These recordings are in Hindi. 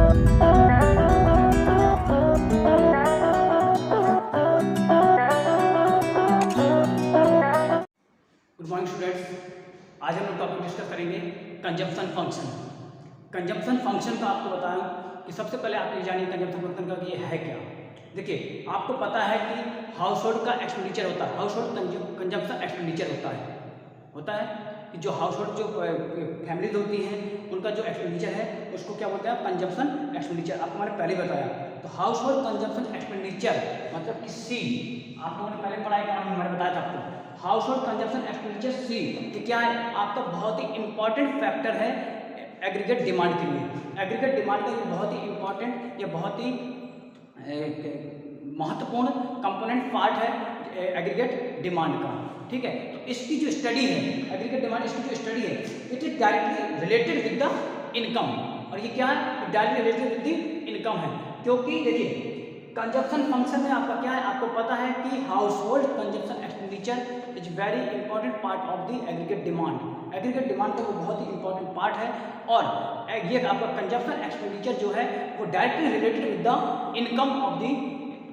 गुड मॉर्निंग स्टूडेंट्स, आज हम लोग टॉपिक डिस्कस करेंगे कंजम्पशन फंक्शन। कंजम्पशन फंक्शन का आपको बताया कि सबसे पहले आप ये जानिए कंजम्पशन फंक्शन का कि ये है क्या। देखिए, आपको पता है कि हाउस होल्ड का एक्सपेंडिचर होता है, हाउस होल्ड कंजम्पशन एक्सपेंडिचर होता है कि जो हाउस होल्ड जो फैमिलीज होती हैं उनका जो एक्सपेंडिचर है उसको क्या बोलते हैं, कंजम्पशन एक्सपेंडिचर। आपको मैंने पहले बताया। तो हाउस होल्ड कंजम्पशन एक्सपेंडिचर मतलब कि सी, आप लोगों ने पहले पढ़ाई करा, मैंने बताया था आपको। हाउस होल्ड कंजम्पशन एक्सपेंडिचर सी कि क्या है, आपका बहुत ही इंपॉर्टेंट फैक्टर है एग्रीगेट डिमांड के लिए। एग्रीगेट डिमांड का ये बहुत ही इंपॉर्टेंट, ये बहुत ही महत्वपूर्ण कंपोनेंट पार्ट है एग्रीगेट डिमांड का। ठीक है, तो इसकी जो स्टडी है एग्रीगेट डिमांड, इसकी जो स्टडी है it is directly related with the income. और ये क्या है, directly related with the income है। क्योंकि देखिए कंजम्पशन फंक्शन में आपका क्या है, आपको पता है कि house hold consumption expenditure is very important part of the aggregate demand. Aggregate demand का वो बहुत ही इंपॉर्टेंट पार्ट है। और ये आपका कंजम्पशन एक्सपेंडिचर जो है वो directly related with the income of the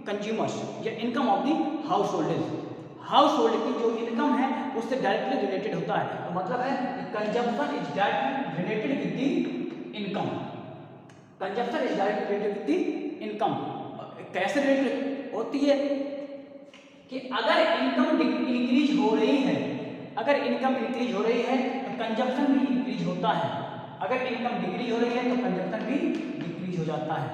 consumers या income of the householders. Household की जो इनकम है उससे डायरेक्टली रिलेटेड होता है। तो मतलब है consumption is directly related with the income. Consumption is directly related with the income. कैसे रिलेटेड होती है कि अगर इनकम इंक्रीज हो रही है, अगर इनकम इंक्रीज हो रही है तो कंजम्पशन भी इंक्रीज होता है। अगर इनकम डिक्रीज हो रही है तो कंजम्पशन भी डिक्रीज हो जाता है।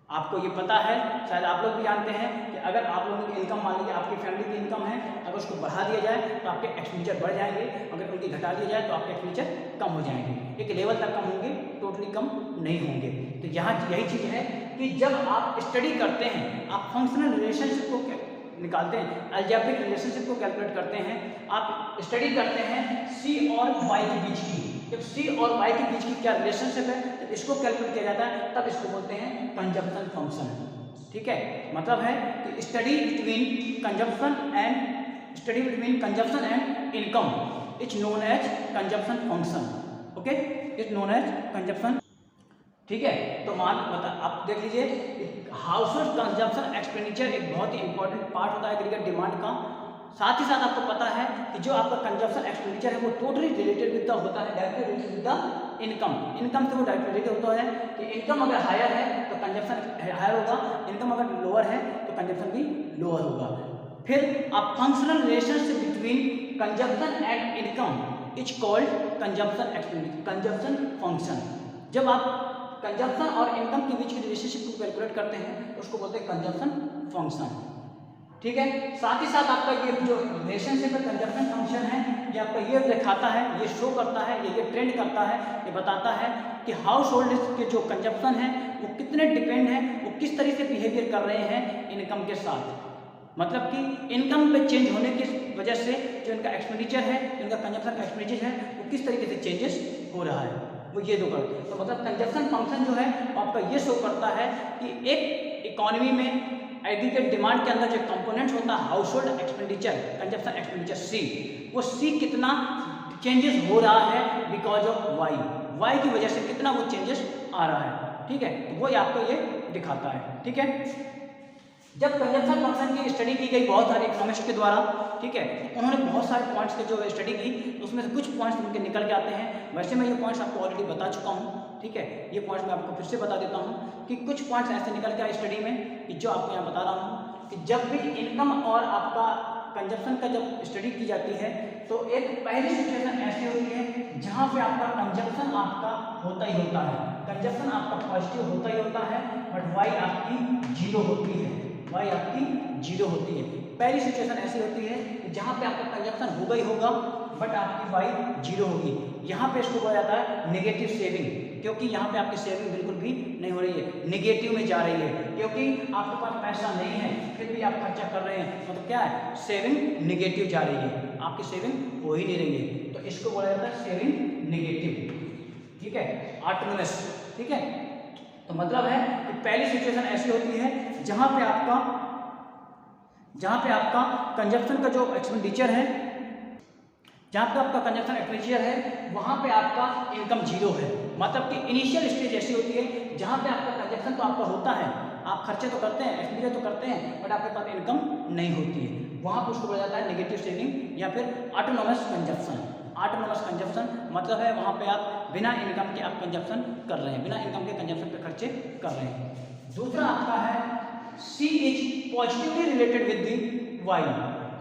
आपको ये पता है, शायद आप लोग भी जानते हैं कि अगर आप लोगों की इनकम, मान लीजिए आपकी फैमिली की इनकम है, अगर उसको बढ़ा दिया जाए तो आपके एक्सपेंडिचर बढ़ जाएंगे, अगर उनकी घटा दिया जाए तो आपके एक्सपेंडिचर कम हो जाएंगे। एक लेवल तक कम होंगे, टोटली कम नहीं होंगे। तो यहाँ यही चीज़ है कि जब आप स्टडी करते हैं, आप फंक्शनल रिलेशनशिप को निकालते हैं, अलजेब्रिक रिलेशनशिप को कैलकुलेट करते हैं, आप स्टडी करते हैं सी और वाई के बीच की। जब सी और वाई के बीच की क्या रिलेशनशिप है, जब इसको कैलकुलेट किया जाता है तब इसको बोलते हैं कंजम्पशन फंक्शन। ठीक है, मतलब है कि study between consumption and income is known as consumption function. Okay, is known as consumption. ठीक है, तो आप देख लीजिए हाउस होल्ड कंजम्पशन एक्सपेंडिचर एक बहुत ही इंपॉर्टेंट पार्ट होता है एग्रीगेट डिमांड का। साथ ही साथ आपको पता है कि जो आपका कंजम्पशन एक्सपेंडिचर है वो टोटली रिलेटेड विद द होता है, directly related with the income. Income से वो डायरेक्टली रिलेटेड होता है कि इनकम अगर हायर है तो कंजम्पशन हायर होगा, इनकम अगर लोअर है तो कंजम्पशन भी लोअर होगा। फिर आप functional relationship between consumption and income is called consumption expenditure, consumption function. जब आप कंजम्पशन और इनकम के बीच की रिलेशनशिप को कैलकुलेट करते हैं तो उसको बोलते हैं कंजम्पशन फंक्शन। ठीक है, साथ ही साथ आपका ये जो रिलेशनशिप है कंजम्पशन फंक्शन है, ये आपका ये दिखाता है, ये शो करता है, ये ट्रेंड करता है, ये बताता है कि हाउस होल्ड के जो कंजम्पशन है वो कितने डिपेंड है, वो किस तरह से बिहेवियर कर रहे हैं इनकम के साथ। मतलब कि इनकम पे चेंज होने की वजह से जो इनका एक्सपेंडिचर है, जो इनका कंजम्पशन का एक्सपेंडिचर है वो किस तरीके से चेंजेस हो रहा है, वो ये दो करते हैं। तो मतलब कंजम्पशन फंक्शन जो है आपका ये शो करता है कि एक इकोनॉमी में एग्रीगेट डिमांड के अंदर जो कंपोनेंट्स होता है household expenditure, consumption expenditure C, वो सी कितना चेंजेस हो रहा है बिकॉज ऑफ वाई, वाई की वजह से कितना वो चेंजेस आ रहा है। ठीक है, तो वो आपको ये दिखाता है। ठीक है, जब कंजम्पशन फंक्शन की स्टडी की गई बहुत सारे इकोनॉमिस्ट के द्वारा, ठीक है, उन्होंने बहुत सारे पॉइंट्स के जो स्टडी की तो उसमें से कुछ पॉइंट्स उनके निकल के आते हैं। वैसे मैं ये पॉइंट्स आपको ऑलरेडी बता चुका हूँ। ठीक है, ये पॉइंट्स मैं आपको फिर से बता देता हूँ कि कुछ पॉइंट्स ऐसे निकल के आए स्टडी में कि जो आपको यहाँ बता रहा हूँ कि जब भी इनकम और आपका कंजम्पशन का जब स्टडी की जाती है तो एक पहली सिचुएशन ऐसी होती है जहाँ पे आपका कंजम्पशन आपका होता ही होता है, कंजम्पशन आपका पॉजिटिव होता ही होता है, बट वाई आपकी जीरो होती है, वाई आपकी जीरो होती है। पहली सिचुएशन ऐसी होती है कि जहाँ पे आपका कंजम्पशन होगा ही होगा बट आपकी वाई जीरो होगी। यहाँ पे इसको बोला जाता है नेगेटिव सेविंग, क्योंकि यहाँ पे आपकी सेविंग बिल्कुल भी नहीं हो रही है, नेगेटिव में जा रही है, क्योंकि आपके पास पैसा नहीं है फिर भी आप खर्चा कर रहे हैं, मतलब क्या है, सेविंग नेगेटिव जा रही है, आपकी सेविंग हो ही नहीं रही है, तो इसको बोला जाता है सेविंग नेगेटिव। ठीक है, ऑटोनोमस। ठीक है, तो मतलब है कि पहली सिचुएशन ऐसी होती है जहाँ पे आपका कंजम्पशन का जो एक्सपेंडिचर है जहाँ पे आपका कंजप्शन एक्सपेंडिचर है वहाँ पे आपका इनकम जीरो है। मतलब कि इनिशियल स्टेज ऐसी होती है जहाँ पे आपका कंजप्शन तो आपका होता है, आप खर्चे तो करते हैं, एक्सपेंडिचर तो करते हैं, बट आपके पास इनकम नहीं होती है। वहाँ पर उसको बोला जाता है नेगेटिव सेविंग या फिर ऑटोनोमस कंजप्शन। ऑटोनोमस कंजप्शन मतलब है वहाँ पे आप बिना इनकम के आप कंजप्शन कर रहे हैं, बिना इनकम के कंजप्शन पे खर्चे कर रहे हैं। दूसरा आपका है C is positively related with the Y.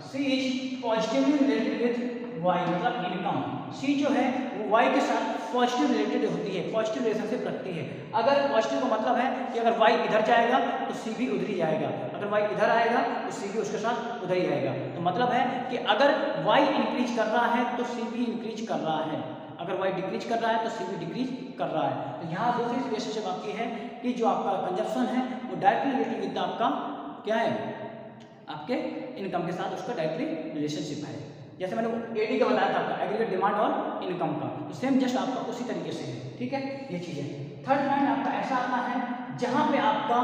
C is positively related with Y मतलब इनकम। C जो है वो वाई के साथ पॉजिटिव रिलेटेड होती है, पॉजिटिव रिलेशनशिप रखती है। अगर पॉजिटिव का मतलब है कि अगर वाई इधर जाएगा तो C भी उधर ही जाएगा, अगर वाई इधर आएगा तो C भी उसके साथ उधर ही आएगा। तो मतलब है कि अगर वाई इंक्रीज कर रहा है तो C भी इंक्रीज कर रहा है, अगर वाई डिक्रीज कर रहा है तो C भी डिक्रीज कर रहा है। तो यहाँ दूसरी रिलेशनशिप आपकी है कि जो आपका कंजप्शन है वो डायरेक्टली रिलेटेड विद आपका क्या है, आपके इनकम के साथ उसका डायरेक्टली रिलेशनशिप है। जैसे मैंने एडी का बताया था आपका एग्रीगेट डिमांड और इनकम का, तो सेम जस्ट आपका उसी तरीके से है। ठीक है, ये चीज़ है। थर्ड पॉइंट आपका ऐसा आता है जहाँ पे आपका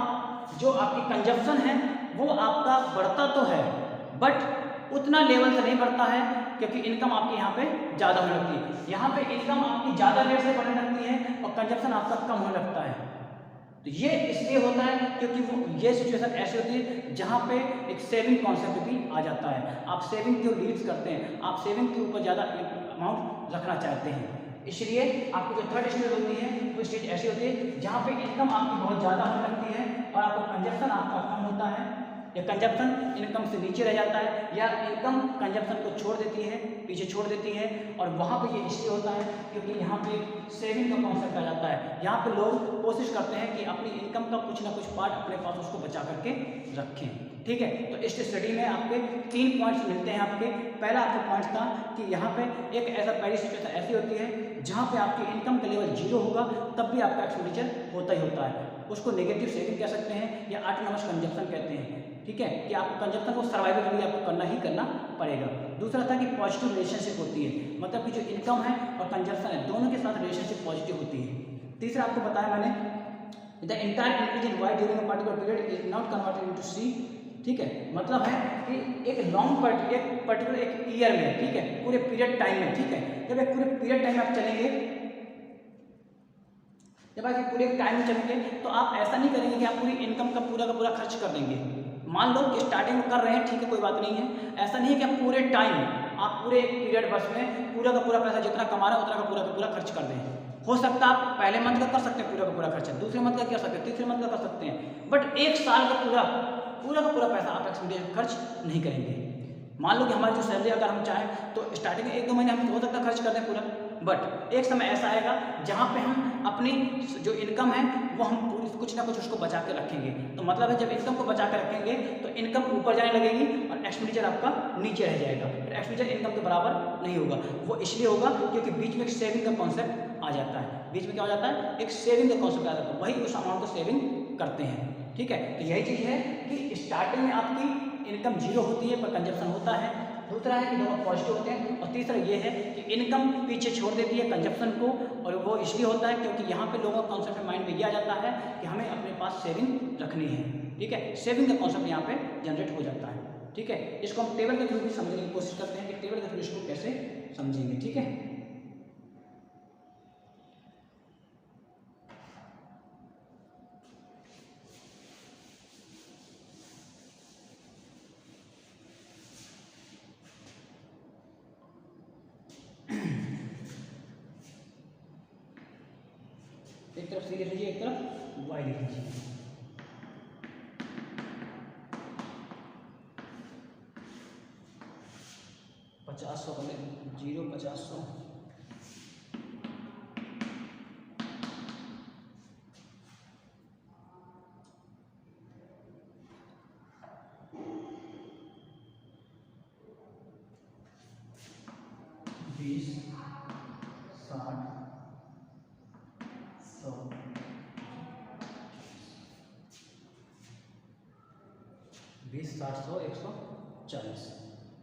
जो आपकी कंजप्शन है वो आपका बढ़ता तो है बट उतना लेवल से नहीं बढ़ता है क्योंकि इनकम आपकी यहाँ पे ज़्यादा होने लगती है। यहाँ पे इनकम आपकी ज़्यादा रेट से बढ़ने लगती है और कंजप्शन आपका कम होने लगता है। तो ये इसलिए होता है क्योंकि वो ये सिचुएशन ऐसी होती है जहाँ पे एक सेविंग कॉन्सेप्ट भी आ जाता है। आप सेविंग की ओर लीड्स करते हैं, आप सेविंग के ऊपर ज़्यादा अमाउंट रखना चाहते हैं, इसलिए आपकी जो थर्ड स्टेज होती है वो स्टेज ऐसी होती है जहाँ पे इनकम आपकी बहुत ज़्यादा होने लगती है और आपका कंजप्शन आपका कम होता है, या कंजप्शन इनकम से नीचे रह जाता है, या इनकम कंजप्शन को छोड़ देती है, पीछे छोड़ देती है। और वहाँ पे ये इसलिए होता है क्योंकि यहाँ पे सेविंग का कॉन्सेप्ट आ जाता है। यहाँ पे लोग कोशिश करते हैं कि अपनी इनकम का कुछ ना कुछ पार्ट अपने पास उसको बचा करके रखें। ठीक है, तो इस स्टडी में आपके 3 पॉइंट्स मिलते हैं। आपके पहला आपका पॉइंट था कि यहाँ पे एक ऐसा पहली सिचुएशन ऐसी होती है जहाँ पे आपकी इनकम का लेवल जीरो होगा तब भी आपका एक्सपेंडिचर होता ही होता है, उसको नेगेटिव सेविंग कह सकते हैं या ऑटोनोमस कंजप्शन कहते हैं। ठीक है, कि आपको कंजप्शन को सर्वाइवल के लिए आपको करना ही करना पड़ेगा। दूसरा था कि पॉजिटिव रिलेशनशिप होती है, मतलब कि जो इनकम है और कंजप्शन है दोनों के साथ रिलेशनशिप पॉजिटिव होती है। तीसरा आपको बताया मैंने the entire increase in Y during a particular period is not converted into C. ठीक है, मतलब है कि एक पर्टिकुलर एक ईयर में, ठीक है, पूरे पीरियड टाइम में, ठीक है, जब एक पूरे पीरियड टाइम में आप चलेंगे, जब आप पूरे टाइम में चलेंगे तो आप ऐसा नहीं करेंगे कि आप पूरी इनकम का पूरा खर्च कर देंगे। मान लो कि स्टार्टिंग में कर रहे हैं, ठीक है, कोई बात नहीं है, ऐसा नहीं है कि आप पूरे टाइम, आप पूरे एक पीरियड बस में पूरा का पूरा पैसा जितना कमा रहे हैं उतना का पूरा खर्च कर दें। हो सकता है आप पहले मंथ का कर सकते हैं पूरा का पूरा खर्चा, दूसरे मंथ का कर सकते हैं, तीसरे मंथ का कर सकते हैं, बट एक साल का पूरा पैसा आप एक्सपेंडिचर खर्च नहीं करेंगे। मान लो कि हमारी जो सैलरी अगर हम चाहें तो स्टार्टिंग में 1-2 महीने हम हो सकता है खर्च कर दें पूरा, बट एक समय ऐसा आएगा जहाँ पे हम अपनी जो इनकम है वो हम पूरी कुछ ना कुछ उसको बचा के रखेंगे। तो मतलब है जब इनकम को बचा के रखेंगे तो इनकम ऊपर जाने लगेगी और एक्सपेंडिचर आपका नीचे रह जाएगा, फिर एक्सपेंडिचर इनकम के बराबर नहीं होगा। वो इसलिए होगा क्योंकि बीच में एक सेविंग का कॉन्सेप्ट आ जाता है, बीच में क्या हो जाता है, एक सेविंग का कॉन्सेप्ट आ जाता है, वही उस अमाउंट को सेविंग करते हैं। ठीक है, तो यही चीज़ है कि स्टार्टिंग में आपकी इनकम जीरो होती है पर कंजप्शन होता है। दूसरा है कि दोनों पॉजिटिव होते हैं, और तीसरा ये है कि इनकम पीछे छोड़ देती है कंजप्शन को, और वो इसलिए होता है क्योंकि यहाँ पे लोगों का कॉन्सेप्ट माइंड में ये आ जाता है कि हमें अपने पास सेविंग रखनी है। ठीक है, सेविंग का कॉन्सेप्ट यहाँ पे जनरेट हो जाता है। ठीक है, इसको हम टेबल के थ्रू भी समझने की कोशिश करते हैं कि टेबल के थ्रू इसको कैसे समझेंगे। ठीक है, एक तरफ सी लिख लीजिए, एक तरफ वाई लिख लीजिए। पचास 100 0 50 100 20 60 100 20 60 100 140।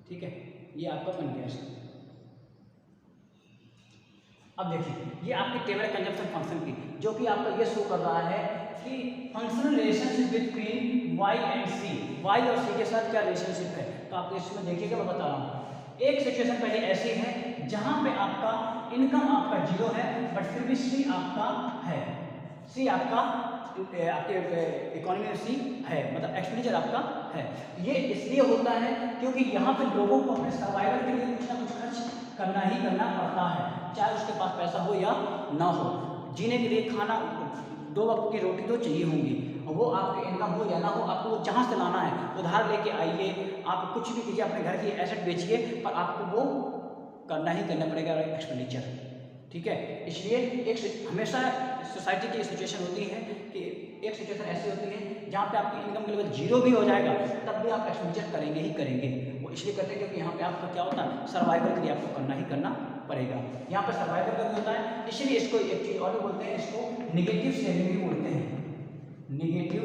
ठीक है, ये आपका बन गया। अब देखिए ये आपकी टेबल कंजप्शन फंक्शन की, जो कि आपका ये शो कर रहा है कि functional relationship between Y and C, Y और सी के साथ क्या रिलेशनशिप है। तो आप इसमें देखिएगा, मैं बता रहा हूँ। एक सिचुएशन पहले ऐसी है जहां पे आपका इनकम आपका 0 है बट फिर भी सी आपका है, सी आपका आपके इकोनॉमी में सी है, मतलब एक्सपेंडिचर आपका है। ये इसलिए होता है क्योंकि यहाँ पे लोगों को अपने सर्वाइवल के लिए कुछ ना कुछ खर्च करना ही करना पड़ता है, चाहे उसके पास पैसा हो या ना हो। जीने के लिए खाना, 2 वक्त की रोटी तो चाहिए होंगी, वो आपके इनकम हो या ना हो, आपको वो जहाँ से लाना है उधार लेके आइए, आप कुछ भी कीजिए, अपने घर की एसेट बेचिए, पर आपको वो करना ही करना पड़ेगा एक्सपेंडिचर, ठीक है। इसलिए एक हमेशा सोसाइटी की सिचुएशन होती है कि एक सिचुएशन ऐसी होती है जहाँ पे आपकी इनकम के लेवल 0 भी हो जाएगा तब भी आप एक्सपेंडिचर करेंगे ही करेंगे। वो इसलिए करते हैं क्योंकि यहाँ पे आपका क्या होता है, सर्वाइवल के लिए आपको करना ही करना पड़ेगा। यहाँ पे सर्वाइवल का भी होता है, इसीलिए इसको एक चीज़ और भी बोलते हैं, इसको निगेटिव सेविंग भी बोलते हैं, निगेटिव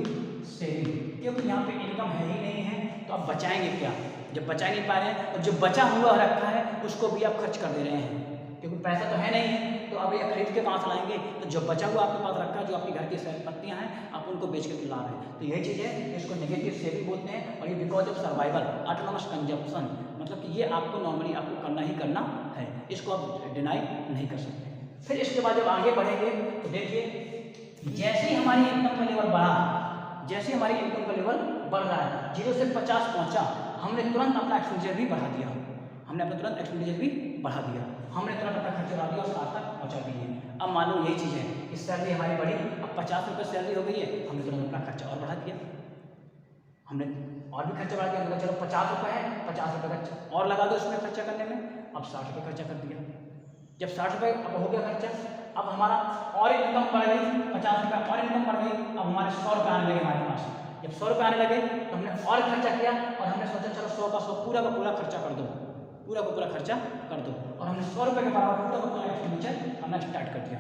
सेविंग, क्योंकि यहाँ पे इनकम है ही नहीं है तो आप बचाएंगे क्या, जब बचा नहीं पा रहे हैं और जो बचा हुआ रखा है उसको भी आप खर्च कर दे रहे हैं, क्योंकि पैसा तो है नहीं है तो अब ये खरीद के कहाँ से लाएंगे, तो जो बचा हुआ आपके पास रखा है, जो आपके घर की संपत्तियां हैं, आप उनको बेच के ला रहे हैं, तो यही चीज़ है, इसको नेगेटिव सेविंग बोलते हैं। और ये because of survival, autonomous consumption, मतलब कि ये आपको नॉर्मली आपको करना ही करना है, इसको आप डिनाई नहीं कर सकते। फिर इसके बाद जब आगे बढ़ेंगे तो देखिए जैसे ही हमारी इनकम का लेवल बढ़ा, जैसे हमारी इनकम का लेवल बढ़ रहा है, 0 से 50 पहुंचा, हमने तुरंत अपना एक्सपेंडिचर भी बढ़ा दिया, हमने अपना तुरंत एक्सपेंडिचर भी बढ़ा दिया, हमने तुरंत अपना खर्चा बढ़ा दिया और 60 तक पहुंचा दिए। अब मान लो यही चीज़ है, इस सैलरी हमारी बढ़ी, अब 50 रुपये सैलरी हो गई है, हमने तुरंत अपना खर्चा और बढ़ा दिया, हमने और भी खर्चा बढ़ा दिया, मतलब चलो 50 रुपये है, 50 रुपये खर्चा और लगा दो इसमें खर्चा करने में, अब 60 रुपये खर्चा कर दिया। जब 60 रुपये अब हो गया खर्चा, अब हमारा और इनकम बढ़ गई, 50 रुपये और इनकम बढ़ गई, अब हमारे 100 रुपये आने लगे हमारे पास। जब 100 रुपये आने लगे तो हमने और खर्चा किया और हमने सोचा चलो 100 का 100 पूरा का पूरा खर्चा कर दो, पूरा का पूरा खर्चा कर दो, और हमने 100 रुपये के बराबर पूरा का पूरा एक्सपेंडिचर हमने स्टार्ट कर दिया।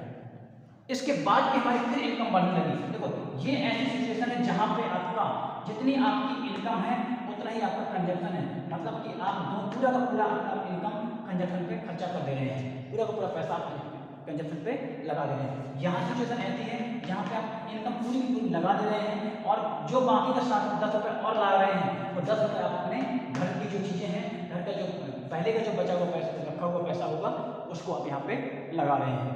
इसके बाद की हमारी फिर इनकम बढ़ने लगी। देखो ये ऐसी सिचुएशन है जहाँ पे आपका जितनी आपकी इनकम है उतना ही आपका कंजप्शन है, मतलब कि आप पूरा का पूरा अपना इनकम कंजप्शन पे खर्चा कर दे रहे हैं, पूरा का पूरा पैसा आप कंजप्शन पे लगा दे रहे हैं। यहाँ सिचुएशन ऐसी है जहाँ पे आप इनकम पूरी की पूरी लगा दे रहे हैं और जो बाकी का 10 रुपये और ला रहे हैं, वो 10 रुपये आप अपने घर की जो चीज़ें हैं, घर का जो पहले का जो बचा हुआ पैसा, रखा हुआ पैसा होगा, उसको आप यहाँ पे लगा रहे हैं,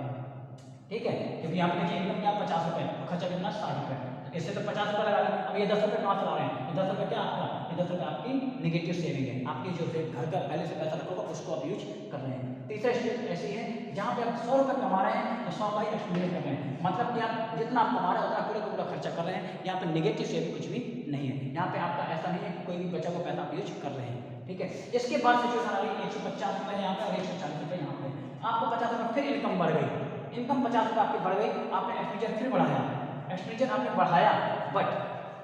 ठीक है। क्योंकि यहाँ पे देखिए इनकम क्या 50 रुपये, खर्चा कितना 60 रुपये, तो इससे तो 50 रुपये लगा रहे हैं। अब ये 10 रुपये कहाँ से ला रहे हैं, ये 10 रुपये क्या आपका, ये 10 रुपये आपकी निगेटिव सेविंग है, आपकी जो घर का पहले से पैसा रखा होगा उसको आप यूज कर रहे हैं। तीसरा स्टेप ऐसी है जहाँ पे आप 100 रुपये कमा रहे हैं तो 100 का ही एक्सपेंडिचर कर रहे हैं, मतलब कि आप जितना आप कमा रहे हैं उतना पूरा का पूरा खर्चा कर रहे हैं। यहाँ पे निगेटिव सेविंग कुछ भी नहीं है, यहाँ पे आपका ऐसा नहीं है कि कोई भी बचा हुआ पैसा आप यूज कर रहे हैं, ठीक है। इसके बाद सिचुएशन आ रही है 150 रुपये यहाँ पे और 140 रुपये यहाँ पे, आपको 50 रुपये फिर इनकम बढ़ गई, इनकम 50 रुपये आपकी बढ़ गई, आपने एक्सपेंडिचर फिर बढ़ाया, एक्सपेंडिचर आपने बढ़ाया, बट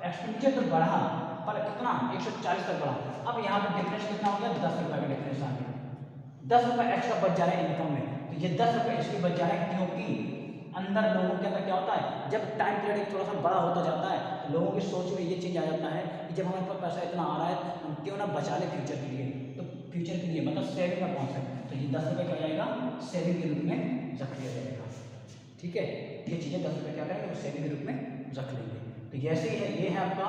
एक्सपेंडिचर तो बढ़ा पर कितना 140 तक बढ़ा। अब यहाँ पे डिफरेंस कितना हो गया, 10 रुपये का डिफरेंस आ गया, 10 रुपये एक्स्ट्रा बच जा रहे हैं इनकम में, तो ये 10 रुपये इसलिए बच जा रहे हैं क्योंकि अंदर लोगों के अंदर क्या होता है, जब टाइम पीरियड थोड़ा सा बड़ा होता जाता है तो लोगों की सोच में ये चीज़ आ जाता है कि जब हमारे पास पैसा इतना आ रहा है हम क्यों ना बचा ले फ्यूचर के लिए, तो फ्यूचर के लिए मतलब सेविंग का कॉन्सेप्ट, तो ये 10 रुपये क्या जाएगा सेविंग के रूप में रख लिया जाएगा, ठीक है। ये चीज़ें 10 रुपये क्या करेंगे वो सेविंग के रूप में रख लेंगे। तो जैसे ही है, ये है आपका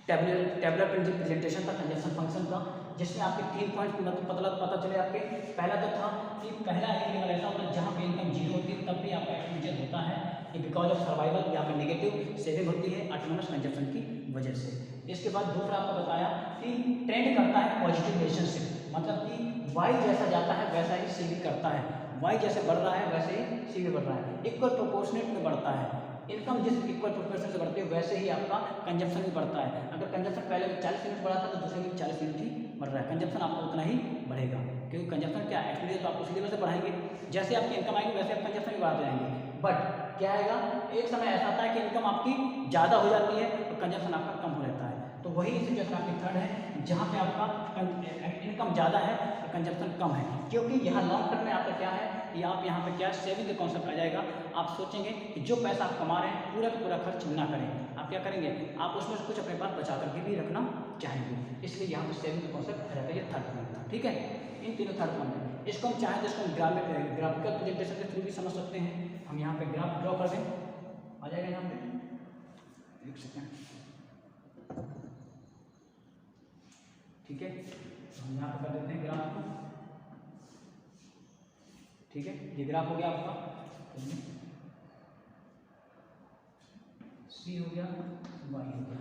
टेबलर प्रेजेंटेशन का कंजप्शन फंक्शन का, जिसमें आपके 3 पॉइंट मतलब पता चले आपके। पहला तो था कि पहला एक लेवल ऐसा होता है जहाँ पे इनकम 0 होती है तब भी आपका एक्सपेंडिचर होता है, कि बिकॉज ऑफ सर्वाइवल यहाँ पे नेगेटिव सेविंग होती है ऑटोनॉमस कंजप्शन की वजह से। इसके बाद दूसरा आपको बताया कि ट्रेंड करता है पॉजिटिव रिलेशनशिप, मतलब कि वाई जैसा जाता है वैसा ही सी भी करता है, वाई जैसे बढ़ रहा है वैसे ही सी भी बढ़ रहा है, इक्वल प्रोपोर्शनेट में बढ़ता है। इनकम जिस इक्वल प्रोपोर्शन से बढ़ती है वैसे ही आपका कंजप्शन भी बढ़ता है। अगर कंजप्शन पहले 40 यूनिट बढ़ा था तो दूसरे भी 40 यूनिट ही बढ़ रहा है, कंजप्शन आपका उतना ही बढ़ेगा, क्योंकि कंजप्शन क्या है एक्सपेंडिचर तो आप उसी लेवल से बढ़ाएंगे, जैसे आपकी इनकम आएगी वैसे आप कंजप्शन भी बढ़ाते जाएंगे। बट क्या आएगा, एक समय ऐसा आता है कि इनकम आपकी ज़्यादा हो जाती है और कंजप्शन आपका कम हो रहता है, तो वही सिचुएशन आपकी थर्ड है जहाँ पे आपका इनकम ज़्यादा है और कंजप्शन कम है, क्योंकि यहाँ लॉन्ग टर्म में आपका क्या है कि आप यहाँ पे क्या सेविंग का कॉन्सेप्ट आ जाएगा। आप सोचेंगे कि जो पैसा आप कमा रहे हैं पूरा का पूरा खर्च ना करें, आप क्या करेंगे, आप उसमें से कुछ अपने पास बचा करके भी रखना चाहेंगे, इसलिए यहाँ पे सेविंग का कॉन्सेप्ट आ जाता है। ये थर्ड पॉइंट था, ठीक है। इन तीनों थर्ड पॉइंट है, इसको हम चाहें तो इसको ग्राफिकल प्रेजेंटेशन के थ्रू भी समझ सकते हैं। हम यहाँ पे ग्राफ ड्रॉ कर दें, आ जाएगा यहाँ पे, एक सेकेंड, ठीक है। हम यहाँ पे कर देते हैं ग्राफ को, ठीक है, ये ग्राफ हो गया आपका, सी हो गया, वाई हो गया,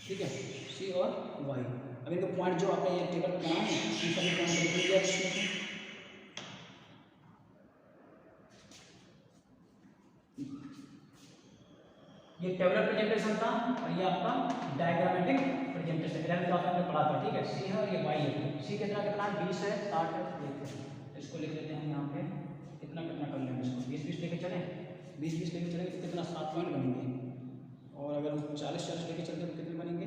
ठीक है, सी और वाई। अब इनका पॉइंट जो आपने ये टेबल बनाया है, इन सभी पॉइंट लिख लिया इसमें से। ये टेबलर प्रेजेंटेशन था और ये आपका डायग्रामेटिक प्रेजेंटेशन 11th क्लास में हमने पढ़ा था, ठीक है। सी है और ये वाई है। सी कितना कितना 20 है, 60 है, देखते हैं इसको लिख लेते हैं यहाँ पे, कितना कितना कर लेंगे इसको, 20-20 लेके चलें, 20-20 लेके चलेंगे तो कितना 7 पॉइंट बनेंगे, और अगर 40-40 लेके चलते तो कितने बनेंगे,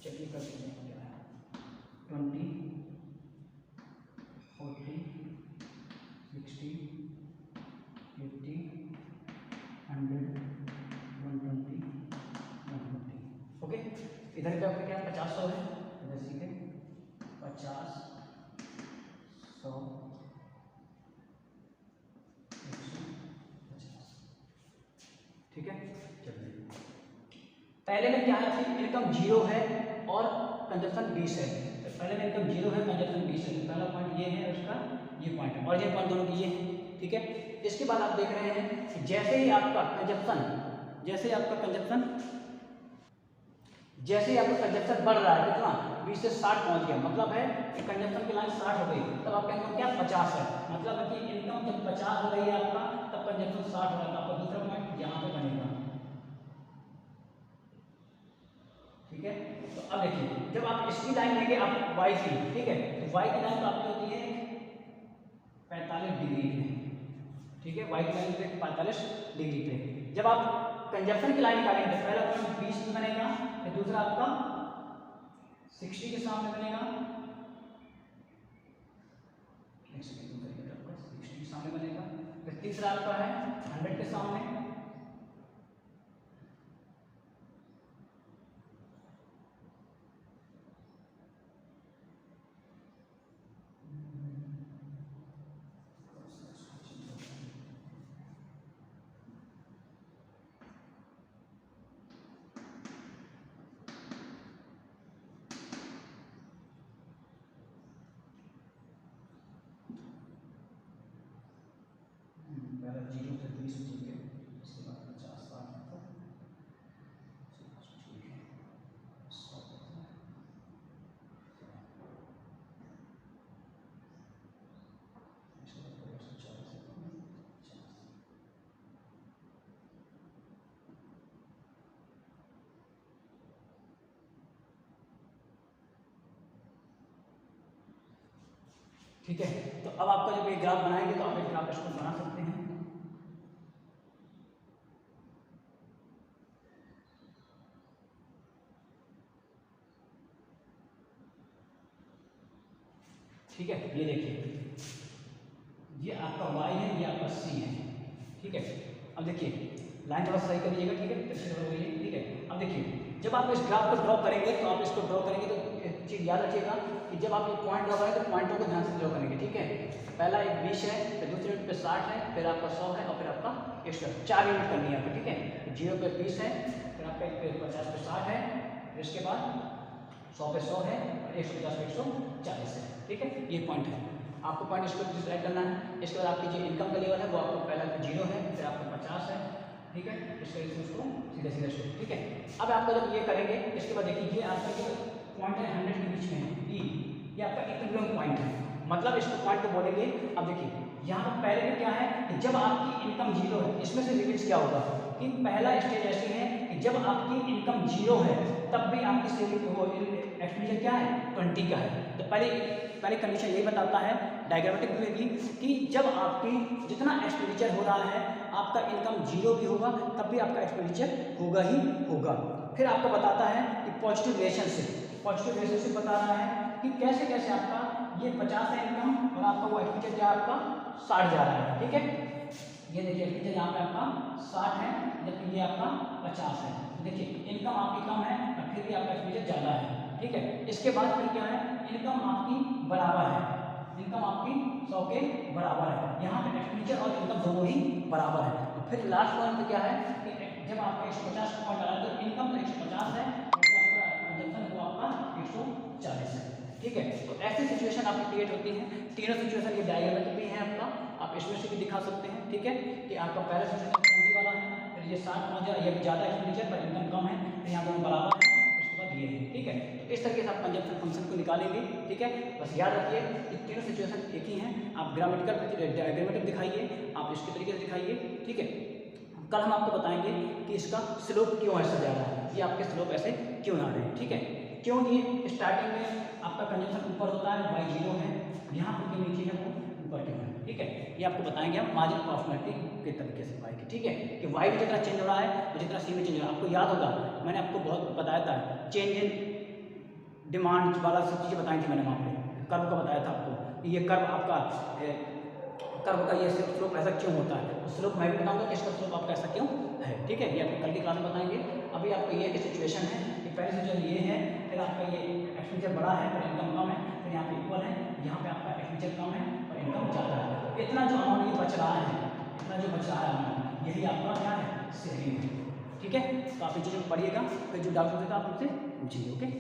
चलिए कर लेते हैं क्या है, 20, 40, 60, 80, 100, 120, 150, ओके। इधर का आपका क्या 50-100 है, इधर सीखे 50, 100, 150, ठीक है। चलिए पहले में क्या है, इनकम 0 है और कंजप्शन 20 है। तो पहले में इनकम 0 है, कंजप्शन 20 है, तो पहला पॉइंट ये है, उसका ये पॉइंट है, और ये पॉइंट दोनों की ये है, ठीक है। इसके बाद आप देख रहे हैं कि जैसे ही आपका कंजप्शन बढ़ रहा है, कितना 20 से 60 पहुंच गया, मतलब है कि कंजप्शन की लाइन 60 हो गई, तब आपका इनकम क्या 50 है, मतलब है कि इनकम जब 50 हो रही है आपका, तब कंजप्शन 60 हो रहा है, आपका दूसरा पॉइंट यहाँ पे बनेगा, ठीक है। तो अब देखिए जब आप इसकी लाइन लेंगे आप वाई की, ठीक है, तो वाई की लाइन तो आपकी होती है 45 डिग्री पे, ठीक है, वाई की लाइन पे 45 डिग्री पे। जब आप कंजप्शन की लाइन निकालेंगे तो पहला पॉइंट 20 में बनेगा, फिर दूसरा आपका 60 के सामने बनेगा, 60 के सामने बनेगा, फिर तीसरा आपका है 100 के सामने, पहला 0 से 20 हो गया, उसके बाद 50 60 तक, ठीक है, 100 इसके बाद 140 से 50, ठीक है। तो अब आपका जब ये ग्राफ बनाएंगे तो आप एक ग्राफ इसको बना सकते हैं, ठीक है। ये देखिए ये आपका y है, ये आपका c है, ठीक है। अब देखिए लाइन थोड़ा सही करिएगा, ठीक है, ठीक है। अब देखिए जब आप इस ग्राफ को ड्रॉ करेंगे तो आप इसको ड्रॉ करेंगे तो एक चीज़ याद रखिएगा कि जब आप ये पॉइंट ड्रॉ करेंगे तो पॉइंटों को ध्यान से ड्रॉ करेंगे, ठीक है। पहला एक 20 है, फिर दूसरे यूनिट पे 60 है, फिर आपका 100 है, और फिर आपका 100, 4 यूनिट करनी है आपको, ठीक है। 0 पे 20 है, फिर आपका 50 पे 60 है, फिर इसके बाद 100 पे 100 है, और 150 पे 140 है, ठीक है। ये पॉइंट है, आपको पॉइंट इसको सिलेक्ट करना है। इसके बाद आपकी जो इनकम का लेवल है वो आपको पहला 0 है, फिर आपका 50 है, ठीक है। इसके वजह से उसको सीधे सीधे स्टेप, ठीक है। अब आपका जब ये करेंगे इसके बाद देखिए ये आपका जो पॉइंट है 100 के बीच में है, ये आपका इक्विलिब्रियम पॉइंट है, मतलब इसको पॉइंट को बोलेंगे। अब देखिए यहाँ पर पहले में क्या है कि जब आपकी इनकम 0 है, इसमें से लिमिट्स क्या होगा कि पहला स्टेज ऐसी है कि जब आपकी इनकम 0 है तब भी आपकी सेविंग वो एक्सपेंडिचर क्या है 20 का है। तो पहले कंडीशन यही बताता है डायग्रामेटिक वे की कि जब आपकी जितना एक्सपेंडिचर हो रहा है आपका इनकम 0 भी होगा तब भी आपका एक्सपेंडिचर होगा ही होगा। फिर आपको बताता है कि पॉजिटिव रिलेशनशिप बता रहा है कि कैसे कैसे आपका ये 50 है इनकम और आपका वो एक्सपेंडिचर क्या आपका 60 जा रहा है, ठीक है। ये देखिए एक्सपेंडिचर यहाँ पे आपका 60 है जबकि ये आपका 50 है। देखिए इनकम आपकी कम है और फिर भी आपका एक्सपेंडिचर ज़्यादा है, ठीक है। इसके बाद फिर क्या है इनकम आपकी बराबर है, इनकम आपकी 100 के बराबर है, यहाँ पे एक्सपेंडिचर और इनकम दोनों ही बराबर है। तो फिर लास्ट पॉइंट पे क्या है कि जब आपका 150 पॉइंट आ रहा है तो इनकम तो 150 है, आपका कंजम्पशन वो आपका 140 है, ठीक है। तो ऐसी सिचुएशन आपकी क्रिएट होती है। तीनों सिचुएशन ये डायग्रामेटिक भी है आपका, आप इसमें से भी दिखा सकते हैं, ठीक है, कि आपका पहला सिचुएशन 20 वाला है, फिर ये 60 पहुँच जाए, ये ज़्यादा एक्सपेंडिचर पर इनकम कम है, फिर यहाँ दोनों बराबर है, उसके बाद ये है, ठीक है। तो इस तरीके से आप कंजप्शन फंक्शन को निकालेंगे, ठीक है। बस याद रखिए कि तीनों सिचुएशन एक ही हैं। आप डायग्रामेटिक दिखाइए, आप इसके तरीके से दिखाइए, ठीक है। कल हम आपको बताएंगे कि इसका स्लोप क्यों ऐसा जा रहा है, ये आपके स्लोप ऐसे क्यों आ रहे हैं, ठीक है। क्यों ये स्टार्टिंग में आपका कंजप्शन ऊपर होता है, y 0 है, यहाँ पर नीचे है वो ऊपर क्यों है, ठीक है। ये आपको बताएंगे हम मार्जिन प्रॉफिटेबिलिटी के तरीके से y की, ठीक है, कि y भी जितना चेंज हो रहा है वो जितना c में चेंज हो रहा है। आपको याद होगा मैंने आपको बहुत बताया था, चेंज इन डिमांड वाला सब चीज़ें बताई थी मैंने वहाँ पे, कर्व का बताया था आपको कि ये कर्व आपका कर्व का ये स्लोप ऐसा क्यों होता है। तो स्लोप मैं भी बताऊंगा कि इसका स्लोप आपका ऐसा क्यों है, ठीक है। ये आपको कल की क्लास में बताएंगे। अभी आपको ये की सिचुएशन है कि पहले सिचुएशन ये है, फिर आपका ये एक्सपेंडिचर बड़ा है पर इनकम कम है, फिर यहाँ पे इक्वल है, यहाँ पे आपका एक्सपेंडिचर कम है और इनकम ज़्यादा है। इतना जो अमाउंट ये बच रहा है, इतना जो बच रहा है अमाउंट, यही आपका क्या है, सेविंग है, ठीक है। तो आप इन चीज़ों को पढ़िएगा, फिर जो डाउट होगा आप हमसे पूछिए, ओके।